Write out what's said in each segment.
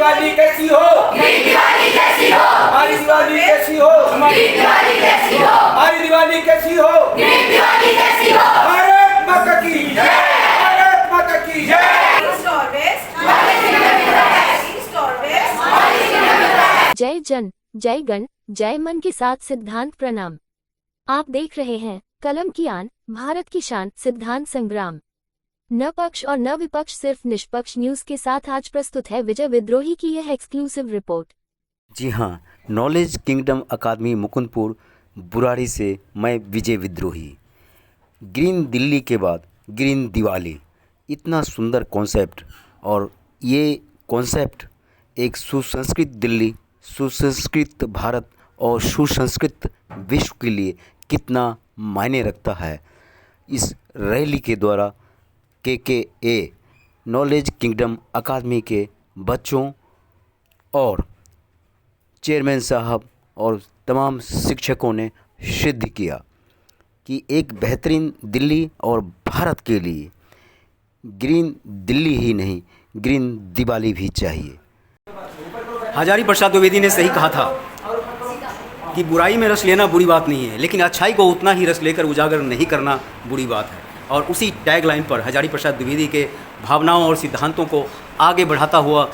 दिवाली कैसी हो, मेरी दिवाली कैसी हो, हमारी दिवाली कैसी हो, मेरी दिवाली कैसी हो, हमारी दिवाली कैसी हो, मेरी दिवाली कैसी हो। भारत माता की जय, भारत माता की जय। जय जन, जय गण, जय मन के साथ सिद्धांत प्रणाम। आप देख रहे हैं कलम की आन, भारत की शान, सिद्धांत संग्राम। न पक्ष और न विपक्ष, सिर्फ निष्पक्ष न्यूज के साथ आज प्रस्तुत है विजय विद्रोही की यह एक्सक्लूसिव रिपोर्ट। जी हाँ, knowledge kingdom academy Mukundpur Burari से मैं विजय विद्रोही। ग्रीन दिल्ली के बाद ग्रीन दिवाली, इतना सुंदर कॉन्सेप्ट, और ये कॉन्सेप्ट एक सुसंस्कृत दिल्ली, सुसंस्कृत भारत और सुसंस्कृत विश्व के लिए कितना मायने रखता है। इस रैली के द्वारा KKA नॉलेज किंगडम अकादमी के बच्चों और चेयरमैन साहब और तमाम शिक्षकों ने सिद्ध किया कि एक बेहतरीन दिल्ली और भारत के लिए ग्रीन दिल्ली ही नहीं, ग्रीन दिवाली भी चाहिए। हजारी प्रसाद द्विवेदी ने सही कहा था कि बुराई में रस लेना बुरी बात नहीं है, लेकिन अच्छाई को उतना ही रस लेकर उजागर नहीं करना बुरी बात है। और उसी टैगलाइन पर हजारी प्रसाद द्विवेदी के भावनाओं और सिद्धांतों को आगे बढ़ाता हुआ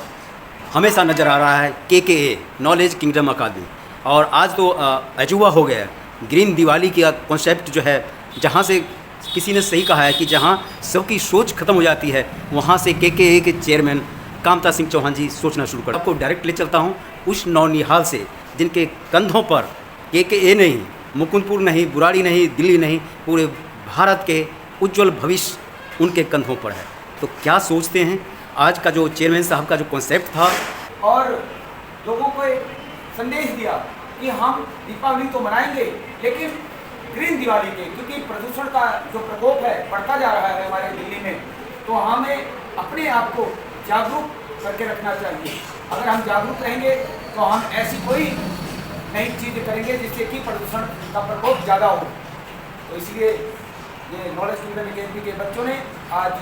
हमेशा नज़र आ रहा है KKA नॉलेज किंगडम अकादमी। और आज तो अजूबा हो गया ग्रीन दिवाली का कॉन्सेप्ट जो है, जहाँ से किसी ने सही कहा है कि जहाँ सबकी सोच खत्म हो जाती है, वहाँ से KKA के चेयरमैन कामता सिंह चौहान जी सोचना शुरू कर। आपको डायरेक्ट ले चलता हूँ उस नौनिहाल से, जिनके कंधों पर KKA नहीं, मुकुंदपुर नहीं, बुराड़ी नहीं, दिल्ली नहीं, पूरे भारत के उज्जवल भविष्य उनके कंधों पर है। तो क्या सोचते हैं आज का जो चेयरमैन साहब का जो कॉन्सेप्ट था, और लोगों को एक संदेश दिया कि हम दीपावली तो मनाएंगे लेकिन ग्रीन दिवाली के, क्योंकि प्रदूषण का जो प्रकोप है बढ़ता जा रहा है हमारे दिल्ली में, तो हमें अपने आप को जागरूक करके रखना चाहिए। अगर हम जागरूक रहेंगे तो हम ऐसी कोई नई चीज़ करेंगे जिससे कि प्रदूषण का प्रकोप ज़्यादा हो। तो इसलिए ये नॉलेज किंगडम अकेडमी के बच्चों ने आज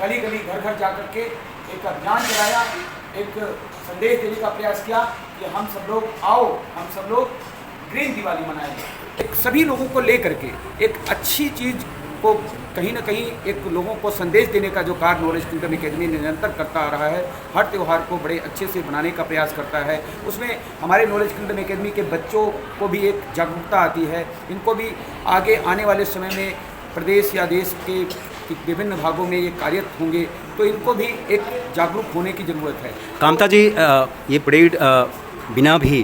गली गली घर घर जा कर के एक अभियान चलाया, एक संदेश देने का प्रयास किया कि हम सब लोग आओ, हम सब लोग ग्रीन दिवाली मनाएंगे। एक सभी लोगों को ले करके एक अच्छी चीज़ को कहीं ना कहीं एक लोगों को संदेश देने का जो कार्य नॉलेज किंगडम अकेडमी निरंतर करता आ रहा है, हर त्यौहार को बड़े अच्छे से बनाने का प्रयास करता है। उसमें हमारे नॉलेज किंगडम अकेडमी के बच्चों को भी एक जागरूकता आती है। इनको भी आगे आने वाले समय में प्रदेश या देश के विभिन्न भागों में ये कार्यरत होंगे, तो इनको भी एक जागरूक होने की ज़रूरत है। कामता जी, ये परेड बिना भी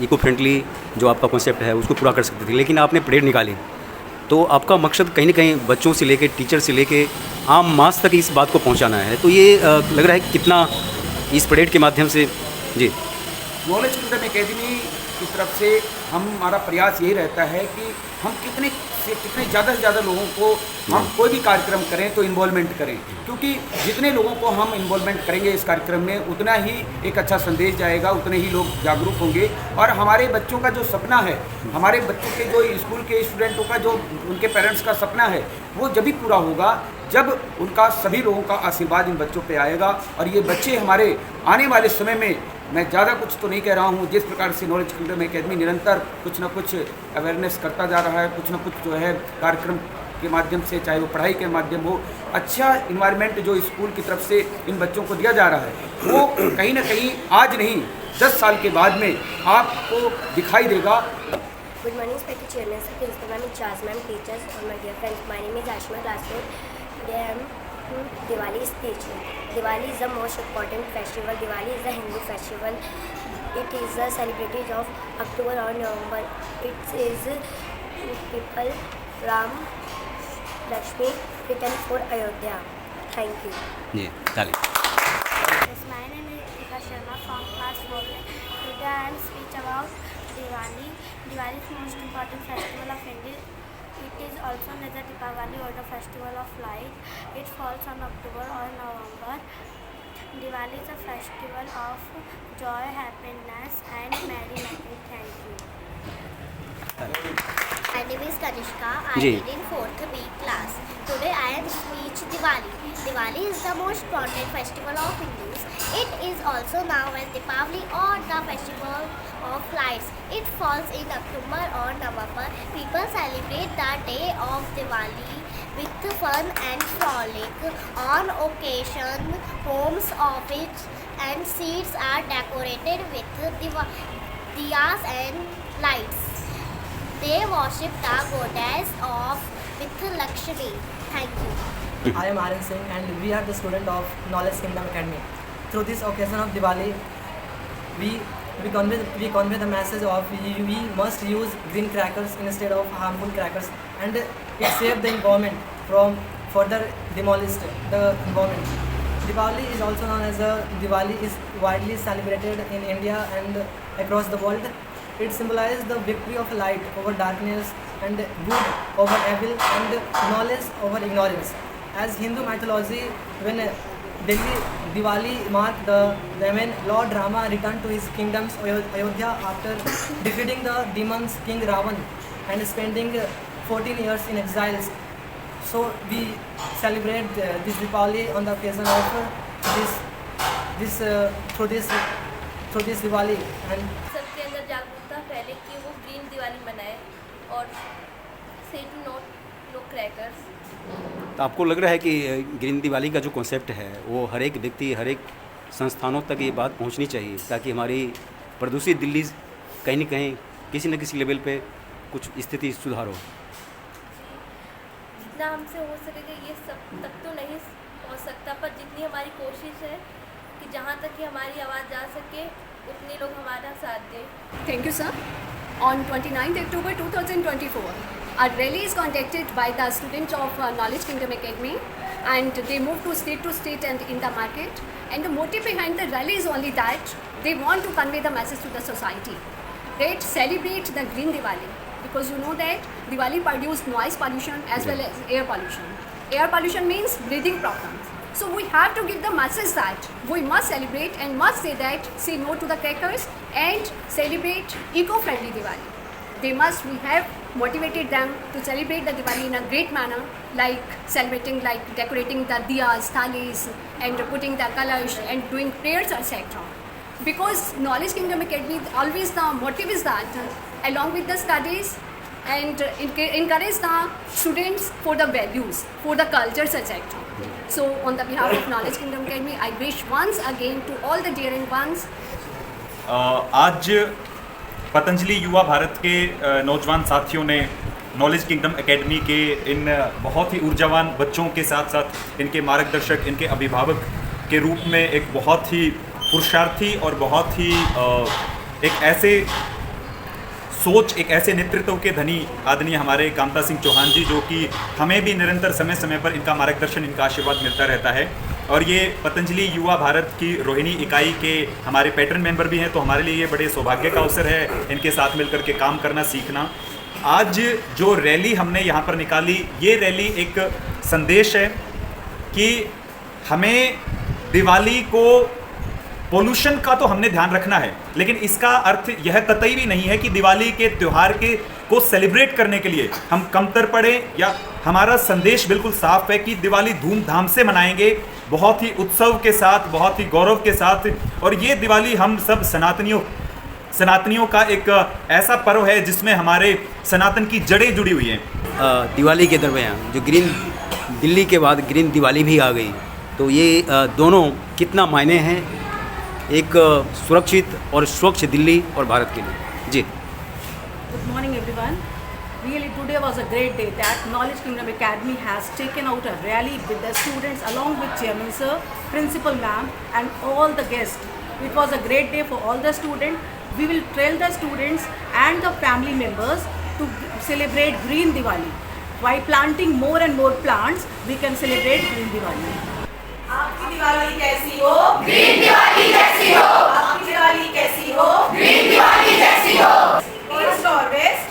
इको फ्रेंडली जो आपका कॉन्सेप्ट है उसको पूरा कर सकते थे, लेकिन आपने परेड निकाली, तो आपका मकसद कहीं ना कहीं बच्चों से लेके, टीचर से लेके आम मास तक इस बात को पहुंचाना है। तो ये लग रहा है कि कितना इस परेड के माध्यम से जी नॉलेज किंगडम अकेडमी की तरफ से हमारा प्रयास यही रहता है कि हम कितने ज़्यादा से ज़्यादा लोगों को हम कोई भी कार्यक्रम करें तो इन्वॉल्वमेंट करें, क्योंकि जितने लोगों को हम इन्वॉल्वमेंट करेंगे इस कार्यक्रम में, उतना ही एक अच्छा संदेश जाएगा, उतने ही लोग जागरूक होंगे। और हमारे बच्चों का जो सपना है, हमारे बच्चों के जो स्कूल के स्टूडेंटों का जो उनके पेरेंट्स का सपना है, वो जब भी पूरा होगा जब उनका सभी लोगों का आशीर्वाद इन बच्चों पे आएगा। और ये बच्चे हमारे आने वाले समय में, मैं ज़्यादा कुछ तो नहीं कह रहा हूँ, जिस प्रकार से नॉलेज किंगडम अकेडमी निरंतर कुछ ना कुछ अवेयरनेस करता जा रहा है, कुछ ना कुछ जो है कार्यक्रम के माध्यम से, चाहे वो पढ़ाई के माध्यम हो, अच्छा इन्वायरमेंट जो स्कूल की तरफ से इन बच्चों को दिया जा रहा है, वो कहीं ना कहीं आज नहीं 10 साल के बाद में आपको दिखाई देगा। Good morning, respected chairman, sir, principal ma'am, charge ma'am, teachers, and my dear friends. My name is Ashma Rathod. Today I am Diwali speech. Diwali is the most important festival. Diwali is a Hindu festival. It is a celebration of October or November. It is people Ram, Lakshmi return for Ayodhya. Thank you. जी ताली। Yes, my name is Ritika Sharma from class 4. Today I am speech about Diwali. Diwali is the most important festival of India. It is also known as Deepavali or the festival of light. It falls on October or November. Diwali is a festival of joy, happiness and merrymaking. Thank you. My name is Kanishka. I ji. read in 4th B class. Today I am speech Diwali. Diwali is the most important festival of Hindus. It also known as Deepavali or the Festival of Lights. It falls in October or November. People celebrate the day of Diwali with fun and frolic. On occasion, homes, offices and streets are decorated with diyas and lights. They worship the goddess of with Lakshmi. Thank you. I am Aryan Singh and we are the student of Knowledge Kingdom Academy. Through this occasion of Diwali, we convey the message of we must use green crackers instead of harmful crackers, and it saves the environment from further demolish the environment. Diwali is also known as Diwali is widely celebrated in India and across the world. It symbolizes the victory of light over darkness and good over evil and knowledge over ignorance. As Hindu mythology, when Diwali marked when Lord Rama returned to his kingdom's Ayodhya after defeating the demons King Ravan and spending 14 years in exiles. So we celebrate this Diwali on the occasion of through this Diwali. And सबके अंदर जागरूकता फैले कि वो green Diwali मनाए और से to know crackers. तो आपको लग रहा है कि ग्रीन दिवाली का जो कॉन्सेप्ट है वो हर एक व्यक्ति, हर एक संस्थानों तक ये बात पहुंचनी चाहिए ताकि हमारी प्रदूषित दिल्ली कहीं न कहीं किसी न किसी लेवल पे कुछ स्थिति सुधार हो। जितना हमसे हो सकेगा ये सब तक तो नहीं पहुंच सकता, पर जितनी हमारी कोशिश है कि जहां तक कि हमारी आवाज़ जा सके उतने लोग हमारा साथ दें। Thank you, sir. On 29th October 2024, a rally is conducted by the students of Knowledge Kingdom Academy, and they move to state and in the market. And the motive behind the rally is only that they want to convey the message to the society that celebrate the Green Diwali, because you know that Diwali produces noise pollution as well as air pollution. Air pollution means breathing problems. So we have to give the message that we must celebrate and must say no to the crackers and celebrate eco-friendly Diwali. We have motivated them to celebrate the Diwali in a great manner, like celebrating, like decorating the diyas, thalis, and putting the colors and doing prayers, etc. Because Knowledge Kingdom Academy, always the motive is that along with the studies and encourage the students for the values, for the cultures, etc. So on the behalf of Knowledge Kingdom Academy, I wish once again to all the dear ones. आज पतंजलि युवा भारत के नौजवान साथियों ने knowledge kingdom academy के इन बहुत ही ऊर्जावान बच्चों के साथ साथ इनके मार्गदर्शक, इनके अभिभावक के रूप में एक बहुत ही पुरुषार्थी और बहुत ही एक ऐसे सोच, एक ऐसे नेतृत्व के धनी आदरणीय हमारे कामता सिंह चौहान जी, जो कि हमें भी निरंतर समय समय पर इनका मार्गदर्शन, इनका आशीर्वाद मिलता रहता है। और ये पतंजलि युवा भारत की रोहिणी इकाई के हमारे पैटर्न मेंबर भी हैं, तो हमारे लिए ये बड़े सौभाग्य का अवसर है इनके साथ मिलकर के काम करना, सीखना। आज जो रैली हमने यहाँ पर निकाली, ये रैली एक संदेश है कि हमें दिवाली को, पोल्यूशन का तो हमने ध्यान रखना है, लेकिन इसका अर्थ यह कतई भी नहीं है कि दिवाली के त्यौहार को सेलिब्रेट करने के लिए हम कमतर पड़े, या हमारा संदेश बिल्कुल साफ है कि दिवाली धूमधाम से मनाएंगे, बहुत ही उत्सव के साथ, बहुत ही गौरव के साथ। और ये दिवाली हम सब सनातनियों का एक ऐसा पर्व है जिसमें हमारे सनातन की जड़ें जुड़ी हुई हैं। दिवाली के दरमियान जो ग्रीन दिल्ली के बाद ग्रीन दिवाली भी आ गई, तो ये दोनों कितना मायने हैं एक सुरक्षित और स्वच्छ दिल्ली और भारत के लिए। जी, good morning everyone. Really today was a great day that Knowledge Kingdom Academy has taken out a rally with the students along with Chairman Sir, Principal Ma'am and all the guests. It was a great day for all the students. We will trail the students and the family members to celebrate Green Diwali. By planting more and more plants, we can celebrate Green Diwali. आपकी दिवाली कैसी हो? Green Diwali कैसी हो? आपकी दिवाली कैसी हो? Green Diwali कैसी हो? East or West?